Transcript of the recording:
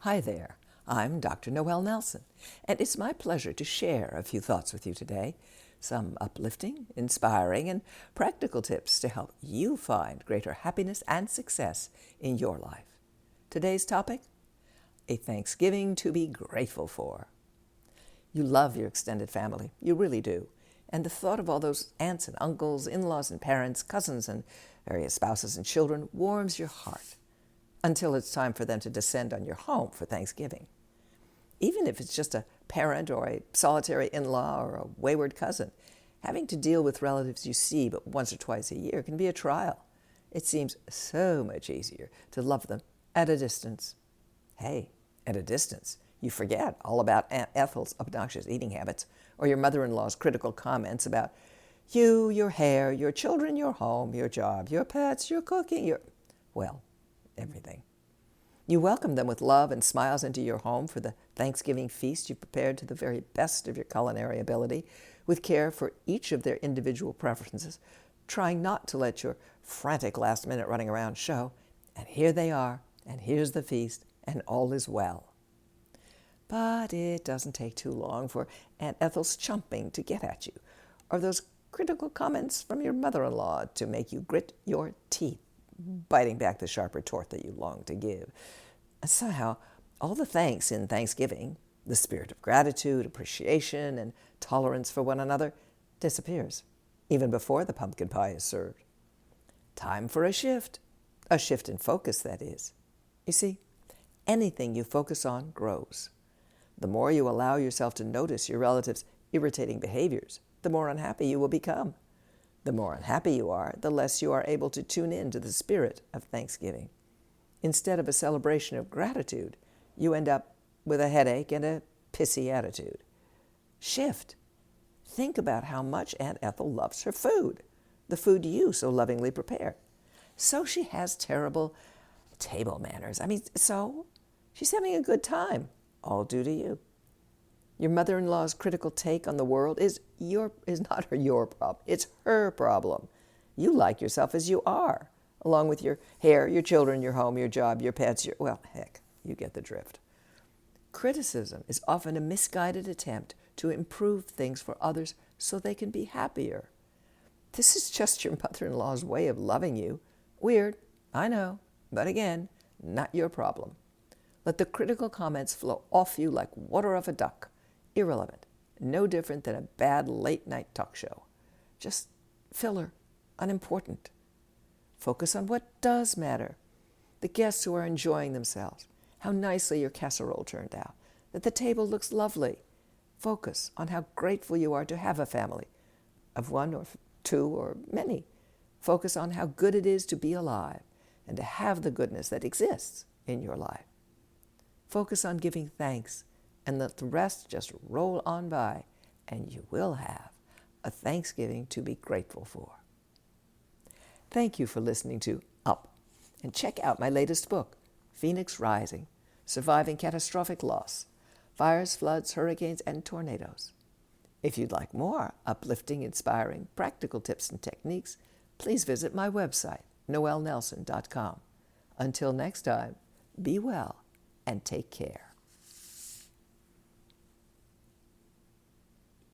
Hi there, I'm Dr. Noel Nelson, and it's my pleasure to share a few thoughts with you today, some uplifting, inspiring, and practical tips to help you find greater happiness and success in your life. Today's topic, a Thanksgiving to be grateful for. You love your extended family, you really do, and the thought of all those aunts and uncles, in-laws and parents, cousins and various spouses and children warms your heart, until it's time for them to descend on your home for Thanksgiving. Even if it's just a parent or a solitary in-law or a wayward cousin, having to deal with relatives you see but once or twice a year can be a trial. It seems so much easier to love them at a distance. Hey, at a distance, you forget all about Aunt Ethel's obnoxious eating habits or your mother-in-law's critical comments about you, your hair, your children, your home, your job, your pets, your cooking, everything. You welcome them with love and smiles into your home for the Thanksgiving feast you've prepared to the very best of your culinary ability, with care for each of their individual preferences, trying not to let your frantic last-minute running around show. And here they are, and here's the feast, and all is well. But it doesn't take too long for Aunt Ethel's chomping to get at you, or those critical comments from your mother-in-law to make you grit your teeth, biting back the sharp retort that you long to give. Somehow, all the thanks in Thanksgiving, the spirit of gratitude, appreciation, and tolerance for one another, disappears, even before the pumpkin pie is served. Time for a shift in focus, that is. You see, anything you focus on grows. The more you allow yourself to notice your relatives' irritating behaviors, the more unhappy you will become. The more unhappy you are, the less you are able to tune in to the spirit of Thanksgiving. Instead of a celebration of gratitude, you end up with a headache and a pissy attitude. Shift. Think about how much Aunt Ethel loves her food, the food you so lovingly prepare. So she has terrible table manners. So she's having a good time, all due to you. Your mother-in-law's critical take on the world is not your problem. It's her problem. You like yourself as you are, along with your hair, your children, your home, your job, your pets, you get the drift. Criticism is often a misguided attempt to improve things for others so they can be happier. This is just your mother-in-law's way of loving you. Weird, I know, but again, not your problem. Let the critical comments flow off you like water off a duck. Irrelevant, no different than a bad late-night talk show. Just filler, unimportant. Focus on what does matter. The guests who are enjoying themselves, how nicely your casserole turned out, that the table looks lovely. Focus on how grateful you are to have a family, of one or two or many. Focus on how good it is to be alive and to have the goodness that exists in your life. Focus on giving thanks and let the rest just roll on by, and you will have a Thanksgiving to be grateful for. Thank you for listening to Up, and check out my latest book, Phoenix Rising, Surviving Catastrophic Loss, Fires, Floods, Hurricanes, and Tornadoes. If you'd like more uplifting, inspiring, practical tips and techniques, please visit my website, noelnelson.com. Until next time, be well and take care.